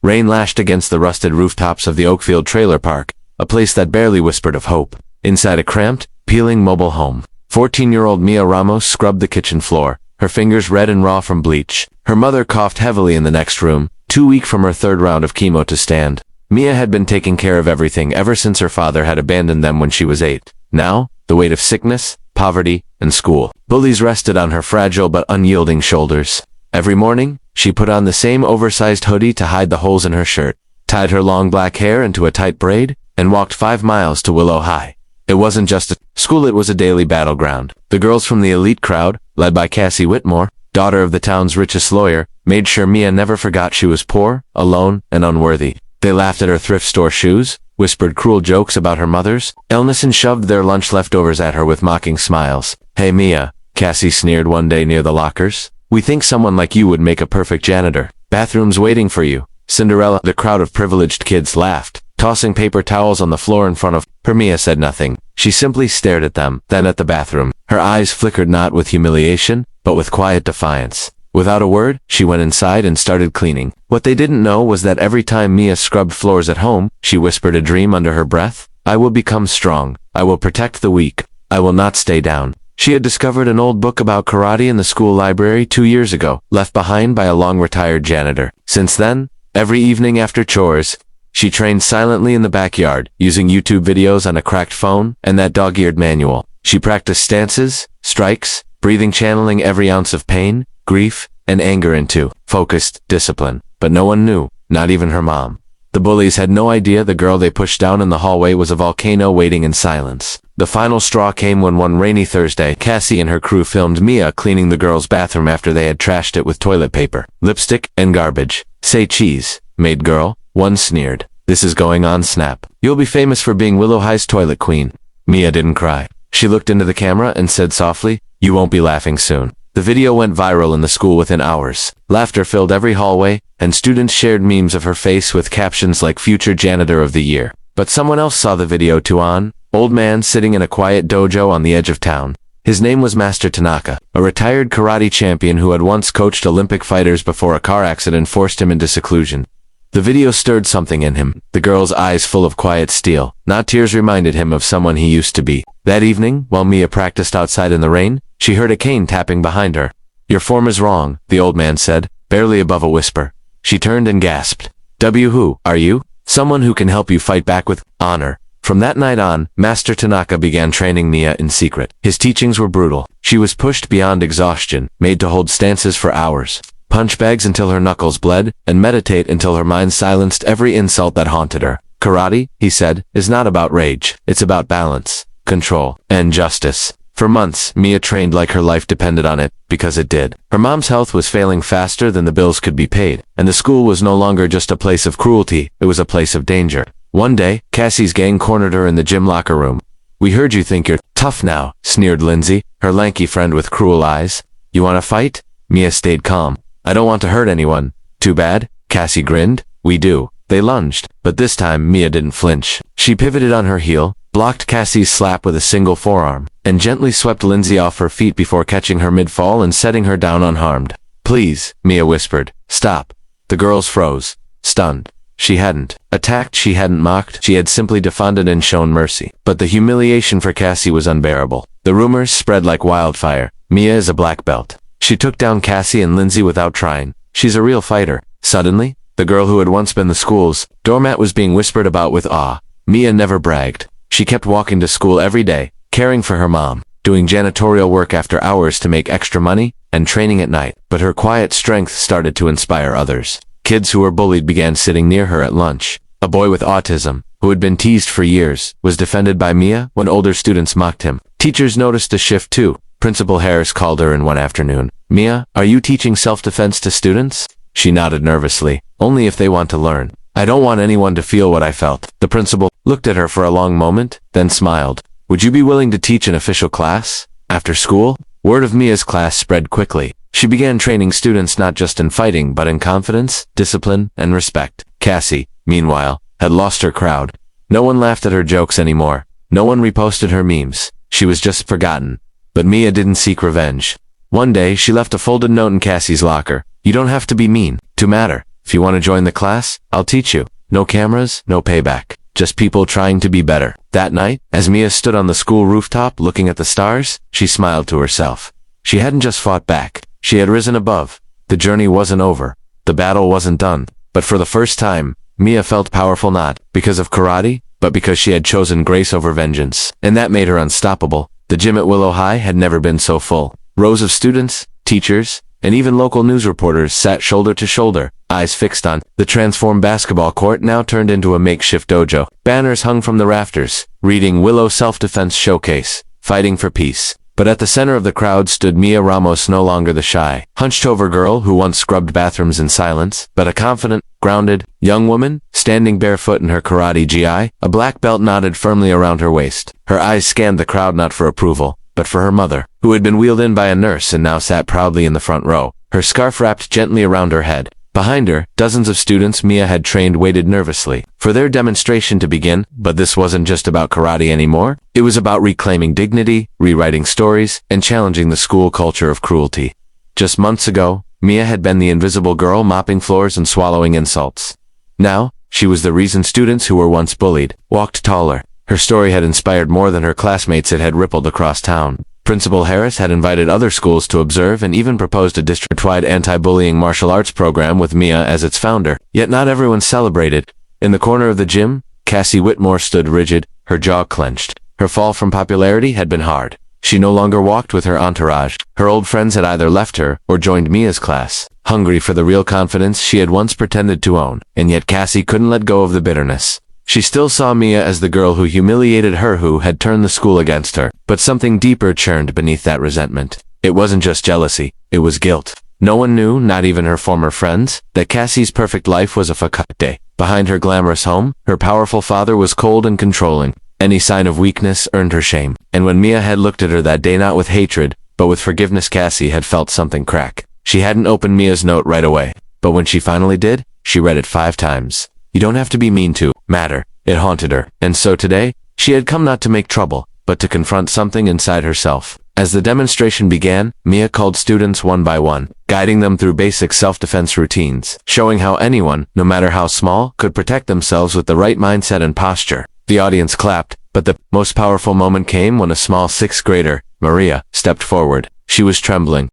Rain lashed against the rusted rooftops of the Oakfield trailer park, a place that barely whispered of hope. Inside a cramped, peeling mobile home, 14-year-old Mia Ramos scrubbed the kitchen floor, her fingers red and raw from bleach. Her mother coughed heavily in the next room, too weak from her third round of chemo to stand. Mia had been taking care of everything ever since her father had abandoned them when she was 8. Now, the weight of sickness, poverty, and school. Bullies rested on her fragile but unyielding shoulders. Every morning, she put on the same oversized hoodie to hide the holes in her shirt, tied her long black hair into a tight braid, and walked 5 miles to Willow High. It wasn't just a school, it was a daily battleground. The girls from the elite crowd, led by Cassie Whitmore, daughter of the town's richest lawyer, made sure Mia never forgot she was poor, alone, and unworthy. They laughed at her thrift store shoes, whispered cruel jokes about her mother's illness, and shoved their lunch leftovers at her with mocking smiles. "Hey Mia," Cassie sneered one day near the lockers. "We think someone like you would make a perfect janitor. Bathroom's waiting for you." Cinderella, the crowd of privileged kids laughed, tossing paper towels on the floor in front of her. Mia said nothing. She simply stared at them, then at the bathroom. Her eyes flickered not with humiliation, but with quiet defiance. Without a word, she went inside and started cleaning. What they didn't know was that every time Mia scrubbed floors at home, she whispered a dream under her breath. "I will become strong. I will protect the weak. I will not stay down." She had discovered an old book about karate in the school library 2 years ago, left behind by a long-retired janitor. Since then, every evening after chores, she trained silently in the backyard, using YouTube videos on a cracked phone and that dog-eared manual. She practiced stances, strikes, breathing, channeling every ounce of pain, grief, and anger into focused discipline. But no one knew, not even her mom. The bullies had no idea the girl they pushed down in the hallway was a volcano waiting in silence. The final straw came when one rainy Thursday, Cassie and her crew filmed Mia cleaning the girls' bathroom after they had trashed it with toilet paper, lipstick, and garbage. "Say cheese, maid girl," one sneered. "This is going on Snap. You'll be famous for being Willow High's toilet queen." Mia didn't cry. She looked into the camera and said softly, "You won't be laughing soon." The video went viral in the school within hours. Laughter filled every hallway, and students shared memes of her face with captions like "Future Janitor of the Year." But someone else saw the video too. An old man sitting in a quiet dojo on the edge of town. His name was Master Tanaka, a retired karate champion who had once coached Olympic fighters before a car accident forced him into seclusion. The video stirred something in him, the girl's eyes full of quiet steel. Not tears reminded him of someone he used to be. That evening, while Mia practiced outside in the rain, she heard a cane tapping behind her. "Your form is wrong," the old man said, barely above a whisper. She turned and gasped. Who are you?" "Someone who can help you fight back with honor." From that night on, Master Tanaka began training Mia in secret. His teachings were brutal. She was pushed beyond exhaustion, made to hold stances for hours, punch bags until her knuckles bled, and meditate until her mind silenced every insult that haunted her. "Karate," he said, "is not about rage. It's about balance, control, and justice." For months, Mia trained like her life depended on it, because it did. Her mom's health was failing faster than the bills could be paid, and the school was no longer just a place of cruelty, it was a place of danger. One day, Cassie's gang cornered her in the gym locker room. "We heard you think you're tough now," sneered Lindsay, her lanky friend with cruel eyes. "You want to fight?" Mia stayed calm. "I don't want to hurt anyone." "Too bad," Cassie grinned. "We do." They lunged, but this time Mia didn't flinch. She pivoted on her heel, blocked Cassie's slap with a single forearm, and gently swept Lindsay off her feet before catching her mid-fall and setting her down unharmed. "Please," Mia whispered. "Stop." The girls froze, stunned. She hadn't attacked, she hadn't mocked, she had simply defended and shown mercy. But the humiliation for Cassie was unbearable. The rumors spread like wildfire. Mia is a black belt. She took down Cassie and Lindsay without trying. She's a real fighter. Suddenly, the girl who had once been the school's doormat was being whispered about with awe. Mia never bragged. She kept walking to school every day, caring for her mom, doing janitorial work after hours to make extra money, and training at night. But her quiet strength started to inspire others. Kids who were bullied began sitting near her at lunch. A boy with autism, who had been teased for years, was defended by Mia when older students mocked him. Teachers noticed a shift too. Principal Harris called her in one afternoon. "Mia, are you teaching self-defense to students?" She nodded nervously. "Only if they want to learn. I don't want anyone to feel what I felt." The principal looked at her for a long moment, then smiled. "Would you be willing to teach an official class? After school?" Word of Mia's class spread quickly. She began training students not just in fighting but in confidence, discipline, and respect. Cassie, meanwhile, had lost her crowd. No one laughed at her jokes anymore. No one reposted her memes. She was just forgotten. But Mia didn't seek revenge. One day, she left a folded note in Cassie's locker. "You don't have to be mean to matter. If you want to join the class, I'll teach you. No cameras, no payback. Just people trying to be better. That night, as Mia stood on the school rooftop looking at the stars, she smiled to herself. She hadn't just fought back. She had risen above. The journey wasn't over. The battle wasn't done. But for the first time, Mia felt powerful not because of karate, but because she had chosen grace over vengeance. And that made her unstoppable. The gym at Willow High had never been so full. Rows of students, teachers, and even local news reporters sat shoulder to shoulder, eyes fixed on the transformed basketball court now turned into a makeshift dojo. Banners hung from the rafters, reading Willow Self-Defense Showcase, fighting for peace. But at the center of the crowd stood Mia Ramos, no longer the shy, hunched-over girl who once scrubbed bathrooms in silence, but a confident, grounded, young woman, standing barefoot in her karate gi, a black belt knotted firmly around her waist. Her eyes scanned the crowd not for approval, but for her mother, who had been wheeled in by a nurse and now sat proudly in the front row, her scarf wrapped gently around her head. Behind her, dozens of students Mia had trained waited nervously for their demonstration to begin, but this wasn't just about karate anymore. It was about reclaiming dignity, rewriting stories, and challenging the school culture of cruelty. Just months ago, Mia had been the invisible girl mopping floors and swallowing insults. Now, she was the reason students who were once bullied walked taller. Her story had inspired more than her classmates. It had rippled across town. Principal Harris had invited other schools to observe and even proposed a district-wide anti-bullying martial arts program with Mia as its founder. Yet not everyone celebrated. In the corner of the gym, Cassie Whitmore stood rigid, her jaw clenched. Her fall from popularity had been hard. She no longer walked with her entourage. Her old friends had either left her or joined Mia's class, hungry for the real confidence she had once pretended to own. And yet Cassie couldn't let go of the bitterness. She still saw Mia as the girl who humiliated her, who had turned the school against her. But something deeper churned beneath that resentment. It wasn't just jealousy, it was guilt. No one knew, not even her former friends, that Cassie's perfect life was a facade. Behind her glamorous home, her powerful father was cold and controlling. Any sign of weakness earned her shame. And when Mia had looked at her that day not with hatred, but with forgiveness, Cassie had felt something crack. She hadn't opened Mia's note right away. But when she finally did, she read it 5 times. You don't have to be mean to matter. It haunted her. And so today, she had come not to make trouble, but to confront something inside herself. As the demonstration began, Mia called students one by one, guiding them through basic self-defense routines, showing how anyone, no matter how small, could protect themselves with the right mindset and posture. The audience clapped, but the most powerful moment came when a small 6th grader, Maria, stepped forward. She was trembling,